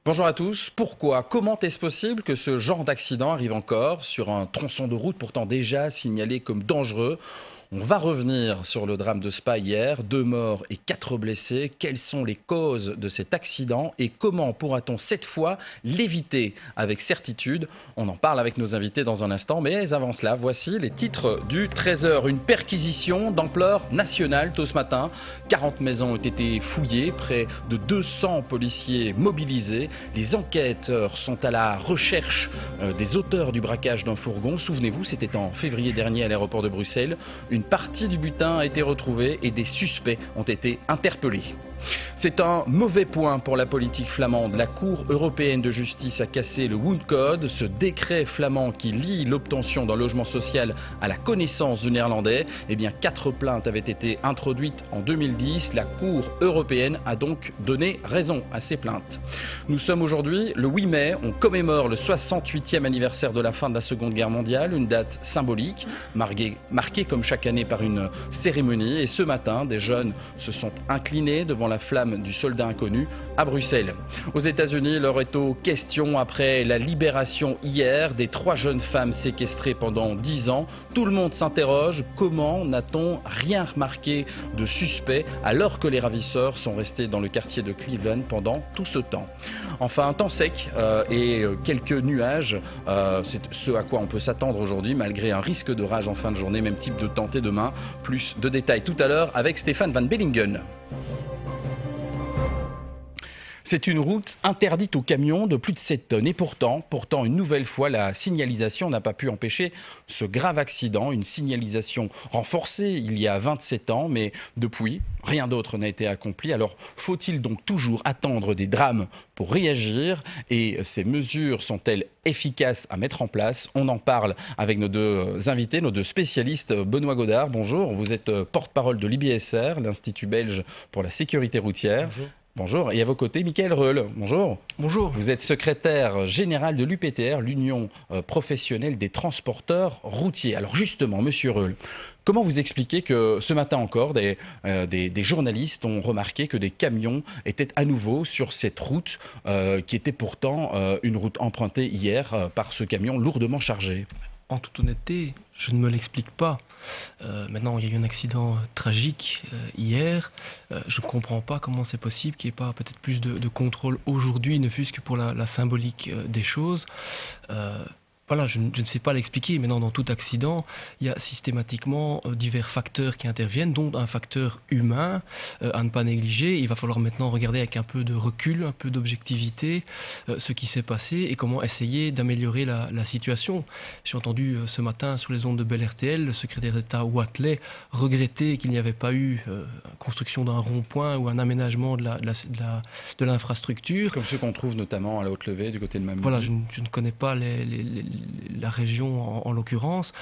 Bonjour à tous. Pourquoi, comment est-ce possible que ce genre d'accident arrive encore sur un tronçon de route pourtant déjà signalé comme dangereux? On va revenir sur le drame de Spa hier, 2 morts et 4 blessés. Quelles sont les causes de cet accident et comment pourra-t-on cette fois l'éviter avec certitude? On en parle avec nos invités dans un instant, mais avant cela, voici les titres du 13h. Une perquisition d'ampleur nationale tôt ce matin. 40 maisons ont été fouillées, près de 200 policiers mobilisés. Les enquêteurs sont à la recherche des auteurs du braquage d'un fourgon. Souvenez-vous, c'était en février dernier à l'aéroport de Bruxelles. Une partie du butin a été retrouvée et des suspects ont été interpellés. C'est un mauvais point pour la politique flamande. La Cour européenne de justice a cassé le Wound Code, ce décret flamand qui lie l'obtention d'un logement social à la connaissance du néerlandais. Eh bien, 4 plaintes avaient été introduites en 2010. La Cour européenne a donc donné raison à ces plaintes. Nous sommes aujourd'hui le 8 mai. On commémore le 68e anniversaire de la fin de la Seconde Guerre mondiale, une date symbolique, marquée comme chaque année par une cérémonie. Et ce matin, des jeunes se sont inclinés devant la flamme du soldat inconnu à Bruxelles. Aux États-Unis, l'heure est aux questions après la libération hier des 3 jeunes femmes séquestrées pendant 10 ans. Tout le monde s'interroge, comment n'a-t-on rien remarqué de suspect alors que les ravisseurs sont restés dans le quartier de Cleveland pendant tout ce temps? Enfin, un temps sec et quelques nuages, c'est ce à quoi on peut s'attendre aujourd'hui malgré un risque de rage en fin de journée, même type de tenté demain. Plus de détails tout à l'heure avec Stéphane Van Bellingen. C'est une route interdite aux camions de plus de 7 tonnes. Et pourtant, une nouvelle fois, la signalisation n'a pas pu empêcher ce grave accident. Une signalisation renforcée il y a 27 ans, mais depuis, rien d'autre n'a été accompli. Alors, faut-il donc toujours attendre des drames pour réagir? Et ces mesures sont-elles efficaces à mettre en place? On en parle avec nos deux invités, nos deux spécialistes. Benoît Godard, bonjour. Vous êtes porte-parole de l'IBSR, l'Institut belge pour la sécurité routière. Bonjour. Bonjour. Et à vos côtés, Michael Reul. Bonjour. Bonjour. Vous êtes secrétaire général de l'UPTR, l'Union professionnelle des transporteurs routiers. Alors justement, monsieur Reul, comment vous expliquez que ce matin encore, des journalistes ont remarqué que des camions étaient à nouveau sur cette route qui était pourtant une route empruntée hier par ce camion lourdement chargé? En toute honnêteté, je ne me l'explique pas. Maintenant, il y a eu un accident tragique hier. Je ne comprends pas comment c'est possible qu'il n'y ait pas peut-être plus de contrôle aujourd'hui, ne fût-ce que pour la symbolique des choses. Voilà, je ne sais pas l'expliquer. Maintenant, dans tout accident, il y a systématiquement divers facteurs qui interviennent, dont un facteur humain à ne pas négliger. Il va falloir maintenant regarder avec un peu de recul, un peu d'objectivité, ce qui s'est passé et comment essayer d'améliorer la situation. J'ai entendu ce matin sur les ondes de Bel RTL le secrétaire d'État Wathelet regretter qu'il n'y avait pas eu construction d'un rond-point ou un aménagement de l'infrastructure. Comme ceux qu'on trouve notamment à la Haute-Levée, du côté de Mamoudzou. Voilà, je ne connais pas la région en l'occurrence,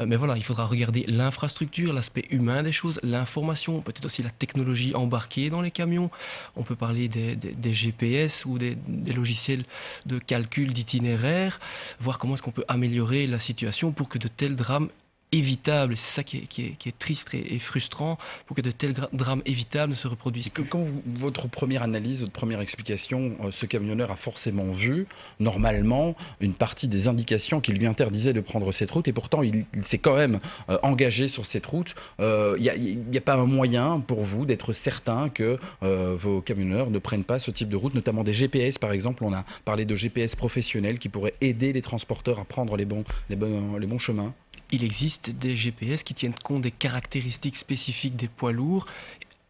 mais voilà, il faudra regarder l'infrastructure, l'aspect humain des choses, l'information, peut-être aussi la technologie embarquée dans les camions. On peut parler des GPS ou des logiciels de calcul d'itinéraire, voir comment est-ce qu'on peut améliorer la situation pour que de tels drames évitables, c'est ça qui est triste et frustrant, pour que de tels drames évitables ne se reproduisent plus. Quand votre première analyse, votre première explication, ce camionneur a forcément vu, normalement, une partie des indications qui lui interdisaient de prendre cette route, et pourtant il s'est quand même engagé sur cette route. Il n'y a pas un moyen pour vous d'être certain que vos camionneurs ne prennent pas ce type de route, notamment des GPS par exemple? On a parlé de GPS professionnels qui pourraient aider les transporteurs à prendre les bons chemins. Il existe des GPS qui tiennent compte des caractéristiques spécifiques des poids lourds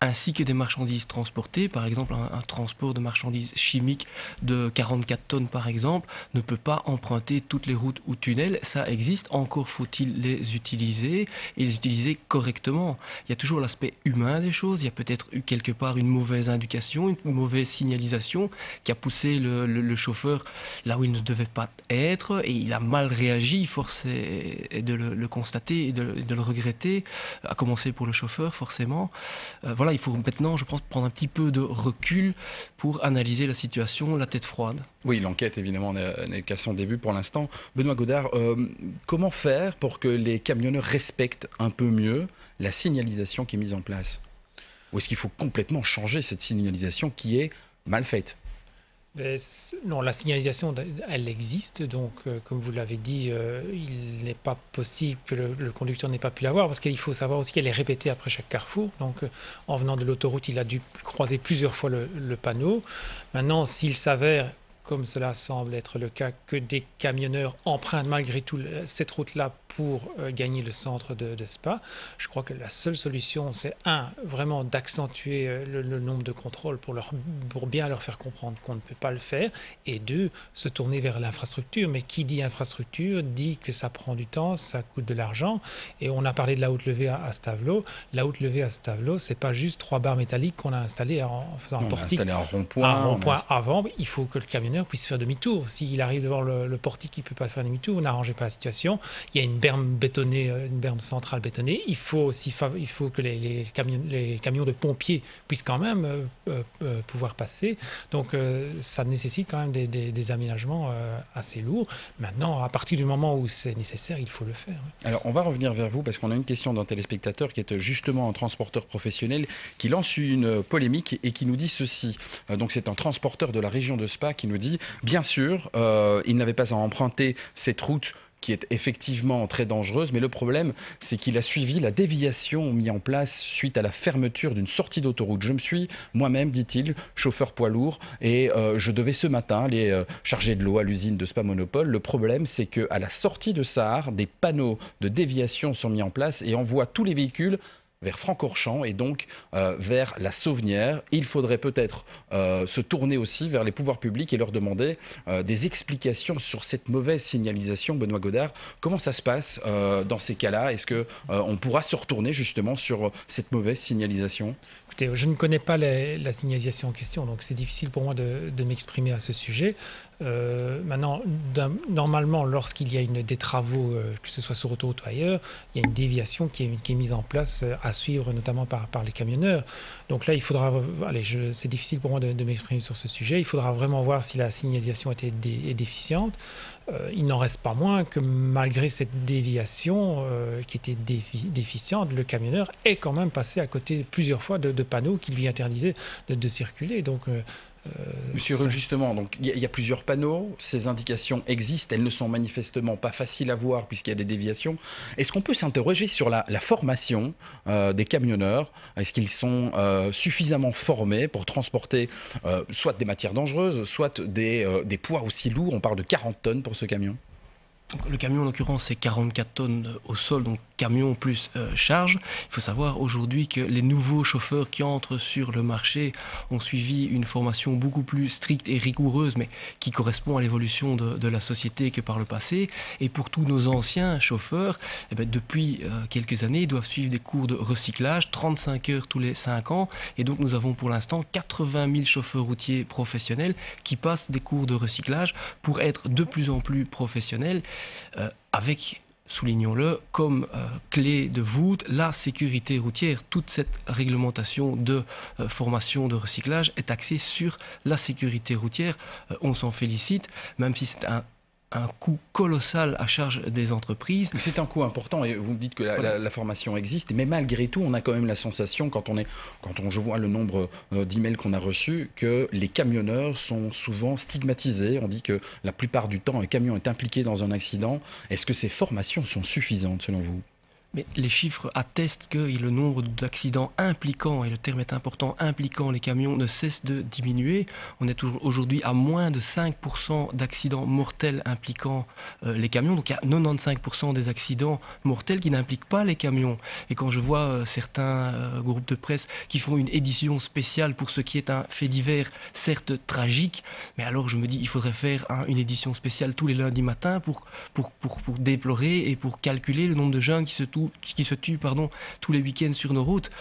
ainsi que des marchandises transportées. Par exemple, un transport de marchandises chimiques de 44 tonnes par exemple ne peut pas emprunter toutes les routes ou tunnels. Ça existe, encore faut-il les utiliser et les utiliser correctement. Il y a toujours l'aspect humain des choses. Il y a peut-être eu quelque part une mauvaise indication, une mauvaise signalisation qui a poussé le chauffeur là où il ne devait pas être et il a mal réagi. Force est de le constater et de le regretter, à commencer pour le chauffeur forcément. Voilà, il faut maintenant, je pense, prendre un petit peu de recul pour analyser la situation, la tête froide. Oui, l'enquête, évidemment, n'est qu'à son début pour l'instant. Benoît Godard, comment faire pour que les camionneurs respectent un peu mieux la signalisation qui est mise en place? Ou est-ce qu'il faut complètement changer cette signalisation qui est mal faite? Non, la signalisation, elle existe, donc comme vous l'avez dit, il n'est pas possible que le conducteur n'ait pas pu la voir, parce qu'il faut savoir aussi qu'elle est répétée après chaque carrefour. Donc en venant de l'autoroute, il a dû croiser plusieurs fois le panneau. Maintenant, s'il s'avère, comme cela semble être le cas, que des camionneurs empruntent malgré tout cette route-là pour gagner le centre de Spa, je crois que la seule solution, c'est vraiment d'accentuer le nombre de contrôles pour bien leur faire comprendre qu'on ne peut pas le faire, et deux, se tourner vers l'infrastructure. Mais qui dit infrastructure dit que ça prend du temps, ça coûte de l'argent, et on a parlé de la haute levée à Stavelot. La haute levée à Stavelot, c'est pas juste 3 barres métalliques qu'on a installées en faisant un portique. On a installé un rond-point avant, il faut que le camionneur puisse faire demi-tour. S'il arrive devant le portique, il ne peut pas faire demi-tour, vous n'arrangez pas la situation. Il y a une berme bétonnée, une berme centrale bétonnée. Il faut que les camions de pompiers puissent quand même pouvoir passer. Donc ça nécessite quand même des aménagements assez lourds. Maintenant, à partir du moment où c'est nécessaire, il faut le faire. Alors on va revenir vers vous parce qu'on a une question d'un téléspectateur qui est justement un transporteur professionnel qui lance une polémique et qui nous dit ceci. Donc c'est un transporteur de la région de Spa qui nous dit, bien sûr, il n'avait pas à emprunter cette route qui est effectivement très dangereuse, mais le problème, c'est qu'il a suivi la déviation mise en place suite à la fermeture d'une sortie d'autoroute. Je me suis moi-même, dit-il, chauffeur poids lourd, et je devais ce matin aller charger de l'eau à l'usine de Spa Monopole. Le problème, c'est qu'à la sortie de Sahar, des panneaux de déviation sont mis en place et envoient tous les véhicules vers Francorchamps et donc vers la Sauvenière. Il faudrait peut-être se tourner aussi vers les pouvoirs publics et leur demander des explications sur cette mauvaise signalisation. Benoît Godard, comment ça se passe dans ces cas-là? Est-ce qu'on pourra se retourner justement sur cette mauvaise signalisation? Écoutez, je ne connais pas la signalisation en question, donc c'est difficile pour moi de m'exprimer à ce sujet. Maintenant, normalement, lorsqu'il y a des travaux, que ce soit sur autoroute ou ailleurs, il y a une déviation qui est mise en place à suivre, notamment par les camionneurs. Donc là, il faudra, c'est difficile pour moi de m'exprimer sur ce sujet. Il faudra vraiment voir si la signalisation est déficiente. Il n'en reste pas moins que malgré cette déviation qui était déficiente, le camionneur est quand même passé à côté plusieurs fois de panneaux qui lui interdisaient de circuler. Donc Monsieur Rull, justement, donc il y a plusieurs panneaux, ces indications existent, elles ne sont manifestement pas faciles à voir puisqu'il y a des déviations. Est-ce qu'on peut s'interroger sur la formation des camionneurs? Est-ce qu'ils sont suffisamment formés pour transporter soit des matières dangereuses, soit des poids aussi lourds? On parle de 40 tonnes pour ce camion. Le camion, en l'occurrence, c'est 44 tonnes au sol, donc camion plus charge. Il faut savoir aujourd'hui que les nouveaux chauffeurs qui entrent sur le marché ont suivi une formation beaucoup plus stricte et rigoureuse, mais qui correspond à l'évolution de la société que par le passé. Et pour tous nos anciens chauffeurs, depuis quelques années, ils doivent suivre des cours de recyclage, 35 heures tous les 5 ans. Et donc nous avons pour l'instant 80 000 chauffeurs routiers professionnels qui passent des cours de recyclage pour être de plus en plus professionnels. Avec, soulignons-le, comme clé de voûte la sécurité routière. Toute cette réglementation de formation de recyclage est axée sur la sécurité routière. On s'en félicite, même si c'est un coût colossal à charge des entreprises. C'est un coût important et vous me dites que la formation existe, mais malgré tout, on a quand même la sensation, je vois le nombre d'emails qu'on a reçus, que les camionneurs sont souvent stigmatisés. On dit que la plupart du temps, un camion est impliqué dans un accident. Est-ce que ces formations sont suffisantes selon vous? Mais les chiffres attestent que le nombre d'accidents impliquant, et le terme est important, impliquant les camions ne cesse de diminuer. On est aujourd'hui à moins de 5% d'accidents mortels impliquant les camions. Donc il y a 95% des accidents mortels qui n'impliquent pas les camions. Et quand je vois certains groupes de presse qui font une édition spéciale pour ce qui est un fait divers, certes tragique, mais alors je me dis il faudrait faire une édition spéciale tous les lundis matins pour déplorer et pour calculer le nombre de jeunes qui se tuent tous les week-ends sur nos routes.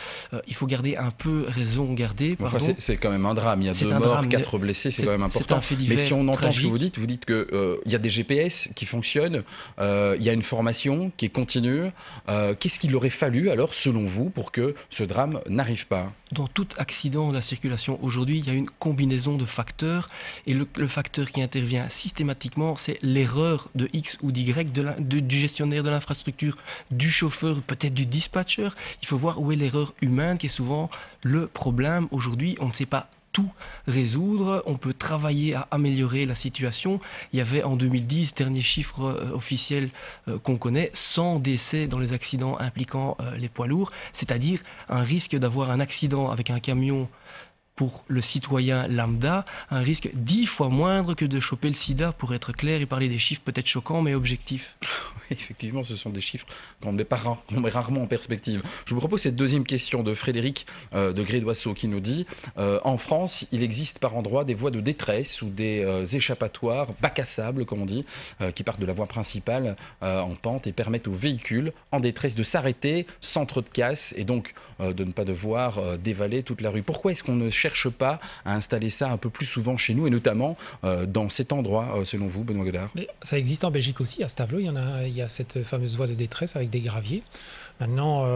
Il faut garder un peu raison garder. Enfin, c'est quand même un drame. Il y a 2 morts, 4 blessés, c'est quand même important. Mais si on entend ce que vous dites qu'il y a des GPS qui fonctionnent, il y a une formation qui est continue. Qu'est-ce qu'il aurait fallu alors, selon vous, pour que ce drame n'arrive pas? Dans tout accident de la circulation aujourd'hui, il y a une combinaison de facteurs. Et le facteur qui intervient systématiquement, c'est l'erreur de X ou d'Y du gestionnaire de l'infrastructure, du chauffeur, peut-être du dispatcher. Il faut voir où est l'erreur humaine qui est souvent le problème. Aujourd'hui, on ne sait pas tout résoudre, on peut travailler à améliorer la situation. Il y avait en 2010, dernier chiffre officiel qu'on connaît, 100 décès dans les accidents impliquant les poids lourds, c'est-à-dire un risque d'avoir un accident avec un camion pour le citoyen lambda, un risque 10 fois moindre que de choper le sida, pour être clair et parler des chiffres peut-être choquants mais objectifs. Effectivement, ce sont des chiffres qu'on met rarement en perspective. Je vous propose cette deuxième question de Frédéric de Grédoisseau qui nous dit en France, il existe par endroits des voies de détresse ou des échappatoires bacs à sable, comme on dit, qui partent de la voie principale en pente et permettent aux véhicules en détresse de s'arrêter sans trop de casse et donc de ne pas devoir dévaler toute la rue. Pourquoi est-ce qu'on ne cherche pas à installer ça un peu plus souvent chez nous et notamment dans cet endroit, selon vous, Benoît Godard? Mais ça existe en Belgique aussi, à Stavelot, il y a cette fameuse voie de détresse avec des graviers. Maintenant,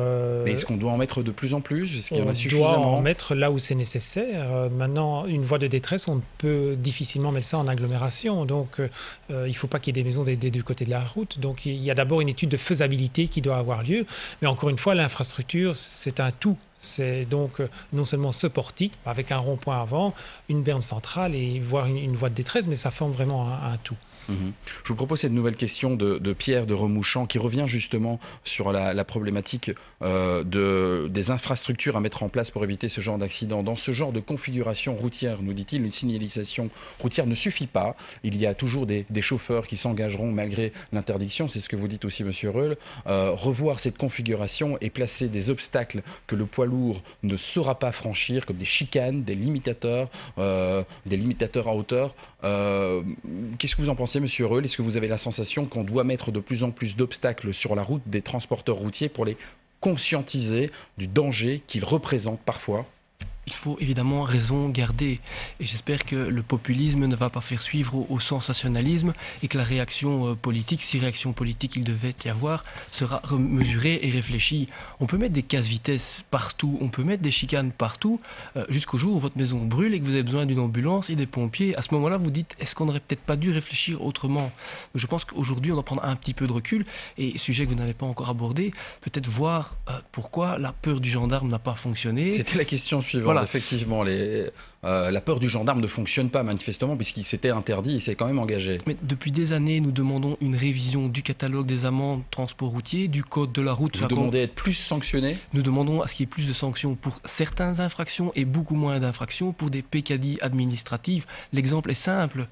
mais est-ce qu'on doit en mettre de plus en plus? Est-ce qu'il y en a on suffisamment? doit en mettre là où c'est nécessaire. Maintenant, une voie de détresse, on peut difficilement mettre ça en agglomération. Donc, il ne faut pas qu'il y ait des maisons des deux côtés de la route. Donc, il y a d'abord une étude de faisabilité qui doit avoir lieu. Mais encore une fois, l'infrastructure, c'est un tout. C'est donc non seulement ce portique, avec un rond-point avant, une borne centrale et voire une voie de détresse, mais ça forme vraiment un tout. Je vous propose cette nouvelle question de Pierre de Remouchant qui revient justement sur la problématique des infrastructures à mettre en place pour éviter ce genre d'accident. Dans ce genre de configuration routière, nous dit-il, une signalisation routière ne suffit pas. Il y a toujours des chauffeurs qui s'engageront malgré l'interdiction, c'est ce que vous dites aussi Monsieur Reul. Revoir cette configuration et placer des obstacles que le poids lourd ne saura pas franchir, comme des chicanes, des limitateurs à hauteur. Qu'est-ce que vous en pensez, Monsieur Reul? Est-ce que vous avez la sensation qu'on doit mettre de plus en plus d'obstacles sur la route des transporteurs routiers pour les conscientiser du danger qu'ils représentent parfois? Il faut évidemment raison garder et j'espère que le populisme ne va pas faire suivre au sensationnalisme et que la réaction politique, si réaction politique il devait y avoir, sera mesurée et réfléchie. On peut mettre des casse-vitesse partout, on peut mettre des chicanes partout, jusqu'au jour où votre maison brûle et que vous avez besoin d'une ambulance et des pompiers. À ce moment-là, vous dites, est-ce qu'on n'aurait peut-être pas dû réfléchir autrement? Donc, je pense qu'aujourd'hui, on doit prendre un petit peu de recul et, sujet que vous n'avez pas encore abordé, peut-être voir pourquoi la peur du gendarme n'a pas fonctionné. C'était la question suivante. Voilà. Effectivement, la peur du gendarme ne fonctionne pas manifestement puisqu'il s'était interdit, il s'est quand même engagé. Mais depuis des années, nous demandons une révision du catalogue des amendes transport routier, du code de la route. Vous demandez à être plus sanctionné? Nous demandons à ce qu'il y ait plus de sanctions pour certaines infractions et beaucoup moins d'infractions pour des pécadilles administratives. L'exemple est simple,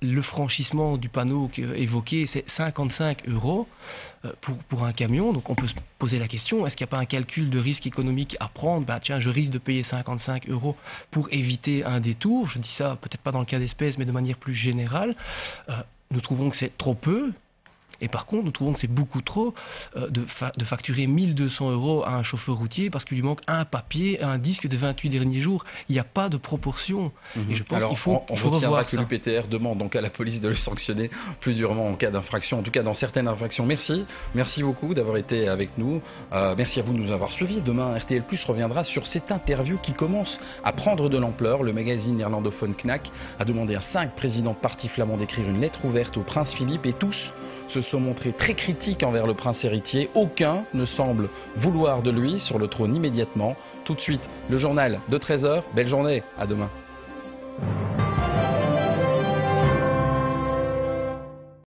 le franchissement du panneau évoqué, c'est 55 € pour un camion. Donc on peut se poser la question, est-ce qu'il n'y a pas un calcul de risque économique à prendre? Tiens, je risque de payer 55 € pour éviter un détour. Je dis ça peut-être pas dans le cas d'espèce, mais de manière plus générale. Nous trouvons que c'est trop peu. Et par contre, nous trouvons que c'est beaucoup trop de facturer 1 200 € à un chauffeur routier parce qu'il lui manque un papier, un disque de 28 derniers jours. Il n'y a pas de proportion. Et je pense qu'il faut revoir que l'UPTR demande donc à la police de le sanctionner plus durement en cas d'infraction, en tout cas dans certaines infractions. Merci beaucoup d'avoir été avec nous. Merci à vous de nous avoir suivis. Demain, RTL Plus reviendra sur cette interview qui commence à prendre de l'ampleur. Le magazine néerlandophone Knack a demandé à 5 présidents de partis flamands d'écrire une lettre ouverte au prince Philippe et tous se sont montrés très critiques envers le prince héritier. Aucun ne semble vouloir de lui sur le trône immédiatement. Tout de suite, le journal de 13h. Belle journée, à demain.